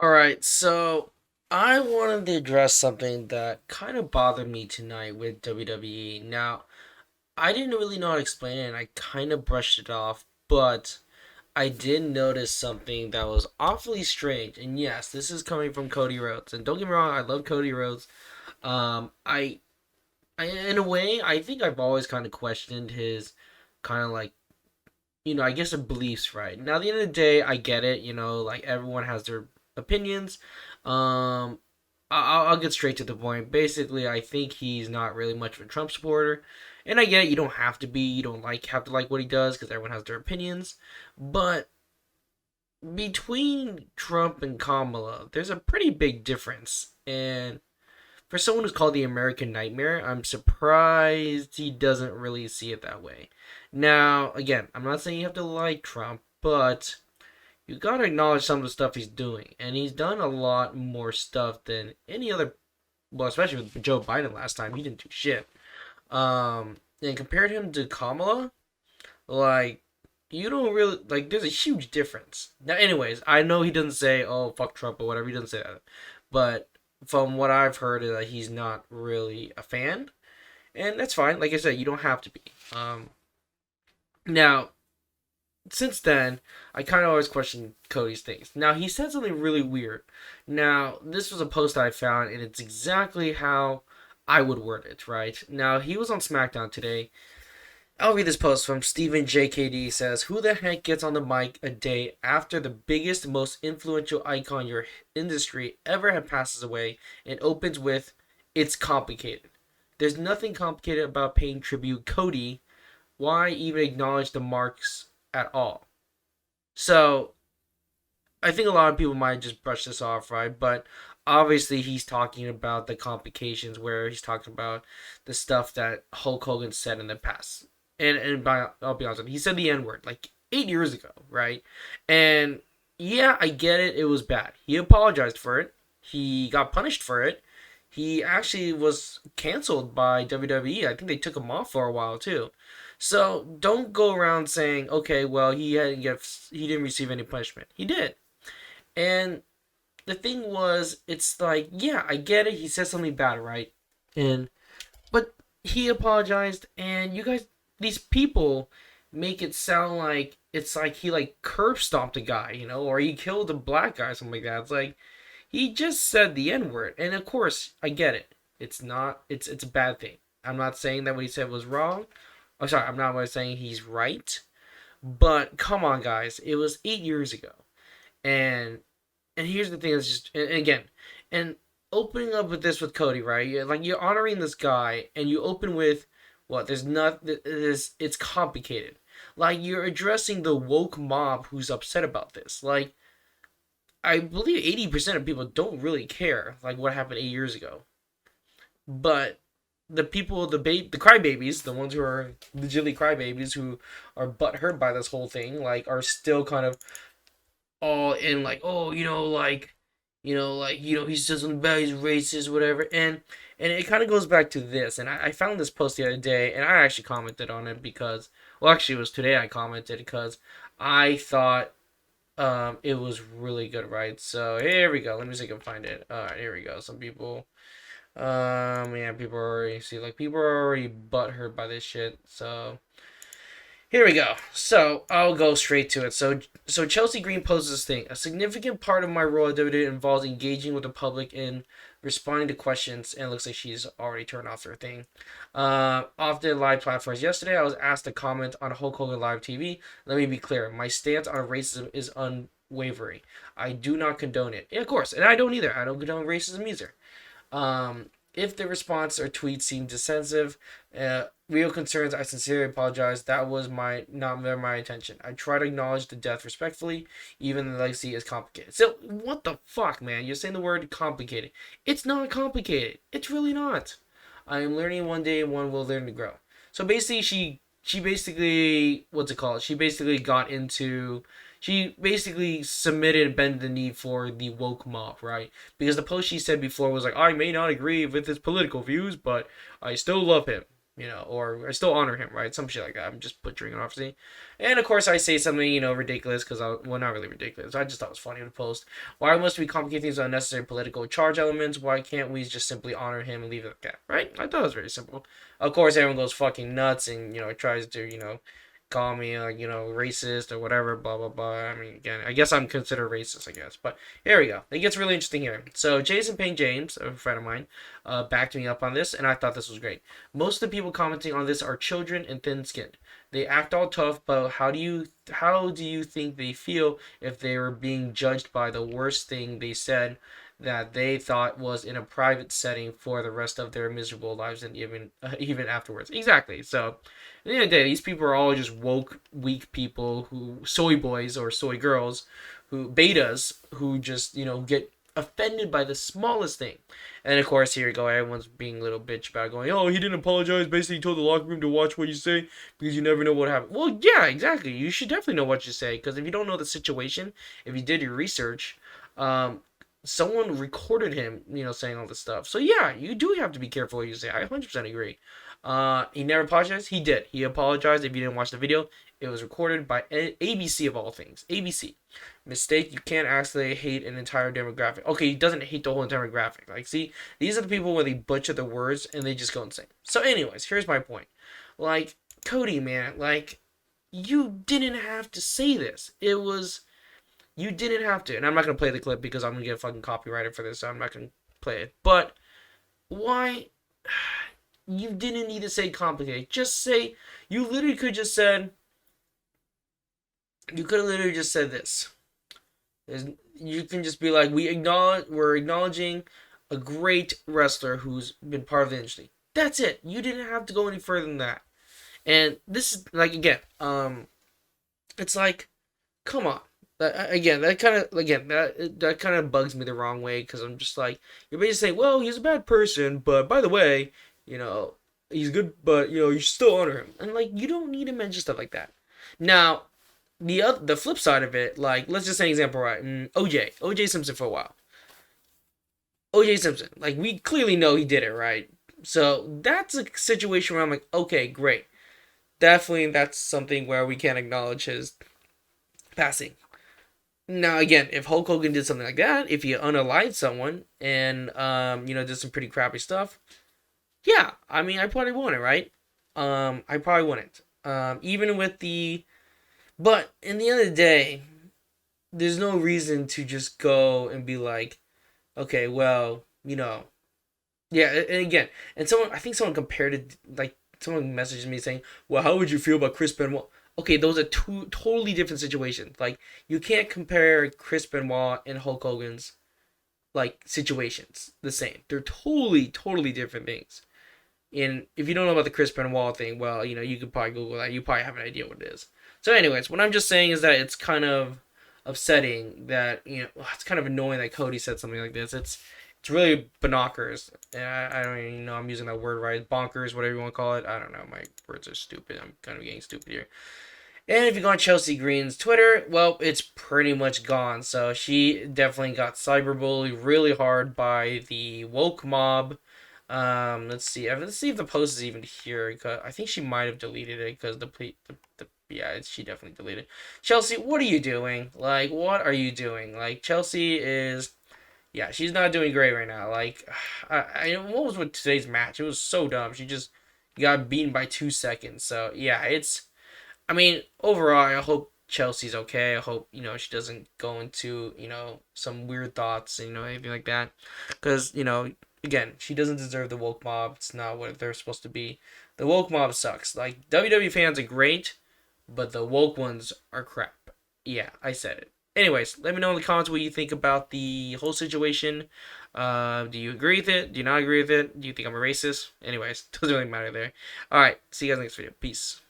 All right, so I wanted to address something that kind of bothered me tonight with WWE. Now, I didn't really know how to explain it, and I kind of brushed it off, but I did notice something that was awfully strange. And yes, this is coming from Cody Rhodes. And don't get me wrong, I love Cody Rhodes. In a way, I think I've always kind of questioned his kind of like I guess their beliefs, right? Now, at the end of the day, I get it. Like everyone has their opinions. Um, I'll get straight to the point. Basically, I think he's not really much of a Trump supporter, and I get it. You don't have to be. You don't have to like what he does because everyone has their opinions. But between Trump and Kamala, there's a pretty big difference, and for someone who's called the American Nightmare, I'm surprised he doesn't really see it that way. Now, again, I'm not saying you have to like Trump, but you gotta acknowledge some of the stuff he's doing. And he's done a lot more stuff than any other, well, especially with Joe Biden last time. He didn't do shit. And compared him to Kamala, like, you don't really, like, there's a huge difference. Now, anyways, I know he doesn't say, oh, fuck Trump or whatever. He doesn't say that. But from what I've heard, is that he's not really a fan, and that's fine. Like I said, you don't have to be. Now, since then, I kind of always question Cody's things. Now, he said something really weird. Now, this was a post I found, and it's exactly how I would word it. Right now, he was on SmackDown today. I'll read this post from Stephen JKD. Says, "Who the heck gets on the mic a day after the biggest, most influential icon your industry ever had passes away and opens with, 'It's complicated. There's nothing complicated about paying tribute, Cody. Why even acknowledge the marks at all?'" So, I think a lot of people might just brush this off, right? But obviously, he's talking about the complications where he's talking about the stuff that Hulk Hogan said in the past. I'll be honest, he said the N word like 8 years ago, right? And yeah, I get it. It was bad. He apologized for it. He got punished for it. He actually was canceled by WWE. I think they took him off for a while too. So don't go around saying, okay, well, he didn't receive any punishment. He did. And the thing was, it's like, yeah, I get it. He said something bad, right? And but he apologized, and you guys, these people, make it sound like it's like he like curb stomped a guy, or he killed a black guy, or something like that. It's like he just said the N word, and of course, I get it. It's not. It's a bad thing. I'm not saying that what he said was wrong. I'm sorry. I'm not saying he's right. But come on, guys. It was 8 years ago, and here's the thing that's just, and again, and opening up with this with Cody, right? You're honoring this guy, and you open with what? There's not. There's It's complicated. Like you're addressing the woke mob who's upset about this. Like I believe 80% of people don't really care like what happened 8 years ago, but the people, the crybabies, the ones who are legitimately crybabies who are butthurt by this whole thing, like are still kind of all in like, oh, he says something bad, he's racist, whatever, and it kind of goes back to this, and I found this post the other day, and I actually commented on it because, well, actually, it was today I commented because I thought it was really good, right? So here we go. Let me see if I can find it. All right, here we go. Some people, yeah, people are already people are already butthurt by this shit. So here we go. So I'll go straight to it. So Chelsea Green poses this thing. A significant part of my role at WWE involves engaging with the public and responding to questions. And it looks like she's already turned off her thing. Off the live platforms yesterday, I was asked to comment on Hulk Hogan live TV. Let me be clear. My stance on racism is unwavering. I do not condone it. Yeah, of course, and I don't either. I don't condone racism either. If the response or tweet seemed defensive, real concerns, I sincerely apologize. That was not my intention. I try to acknowledge the death respectfully, even the legacy is complicated. So what the fuck, man? You're saying the word complicated. It's not complicated. It's really not. I am learning one day, and one will learn to grow. So basically, she basically, what's it called? She basically submitted and bent the knee for the woke mob, right? Because the post she said before was like, I may not agree with his political views, but I still love him. or I still honor him, right? Some shit like that. I'm just butchering it, obviously. And of course, I say something, ridiculous, because well, not really ridiculous. I just thought it was funny to post. Why must we complicate things with unnecessary political charge elements? Why can't we just simply honor him and leave it like that, right? I thought it was very simple. Of course, everyone goes fucking nuts and, tries to, call me racist or whatever, blah blah blah. I mean, again, I guess I'm considered racist, I guess. But here we go. It gets really interesting here. So Jason Payne James, a friend of mine, backed me up on this, and I thought this was great. Most of the people commenting on this are children and thin-skinned. They act all tough, but how do you think they feel if they were being judged by the worst thing they said that they thought was in a private setting for the rest of their miserable lives and even afterwards? Exactly. So at the end of the day, these people are all just woke, weak people soy boys or soy girls, betas, who just, get offended by the smallest thing. And of course, here you go, everyone's being a little bitch about going, oh, he didn't apologize, basically he told the locker room to watch what you say because you never know what happened. Well, yeah, exactly. You should definitely know what you say, because if you don't know the situation, if you did your research, someone recorded him, saying all this stuff. So yeah, you do have to be careful what you say. I 100% agree. He never apologized. He did. He apologized. If you didn't watch the video, it was recorded by ABC of all things. ABC. Mistake. You can't actually hate an entire demographic. Okay, he doesn't hate the whole entire demographic. Like, see, these are the people where they butcher the words and they just go insane. So, anyways, here's my point. Like, Cody, man, like, you didn't have to say this. You didn't have to. And I'm not going to play the clip because I'm going to get fucking copyrighted for this, so I'm not going to play it. But why? You didn't need to say complicate. Just say, you literally could have literally just said this. You can just be like, we're acknowledging a great wrestler who's been part of the industry. That's it. You didn't have to go any further than that. And this is, like, again, it's like, come on. That kind of bugs me the wrong way, because I'm just like, you're basically saying, well, he's a bad person, but by the way, he's good, but you should still honor him. And like, you don't need to mention stuff like that. Now, the flip side of it, like, let's just say an example, right? OJ Simpson for a while. OJ Simpson, like, we clearly know he did it, right? So that's a situation where I'm like, okay, great. Definitely, that's something where we can acknowledge his passing. Now, again, if Hulk Hogan did something like that, if he unalived someone and, did some pretty crappy stuff, yeah, I mean, I probably wouldn't, right? I probably wouldn't. Even with but in the end of the day, there's no reason to just go and be like, okay, well, yeah, and again, I think someone compared it, like, someone messaged me saying, well, how would you feel about Chris Benoit? Okay, those are two totally different situations. Like, you can't compare Chris Benoit and Hulk Hogan's, like, situations the same. They're totally, totally different things. And if you don't know about the Chris Benoit thing, well, you could probably Google that. You probably have an idea what it is. So anyways, what I'm just saying is that it's kind of upsetting that, it's kind of annoying that Cody said something like this. It's really bonkers. I don't even know I'm using that word right. Bonkers, whatever you want to call it. I don't know. My words are stupid. I'm kind of getting stupid here. And if you go on Chelsea Green's Twitter, well, it's pretty much gone. So she definitely got cyberbullied really hard by the woke mob. Let's see. Let's see if the post is even here. Cause I think she might have deleted it because she definitely deleted it. Chelsea, what are you doing? Like, what are you doing? Like, Chelsea is, yeah, she's not doing great right now. Like, what was with today's match? It was so dumb. She just got beaten by 2 seconds. So yeah, I mean, overall, I hope Chelsea's okay. I hope, she doesn't go into, some weird thoughts, anything like that. Because, again, she doesn't deserve the woke mob. It's not what they're supposed to be. The woke mob sucks. Like, WWE fans are great, but the woke ones are crap. Yeah, I said it. Anyways, let me know in the comments what you think about the whole situation. Do you agree with it? Do you not agree with it? Do you think I'm a racist? Anyways, doesn't really matter there. Alright, see you guys next video. Peace.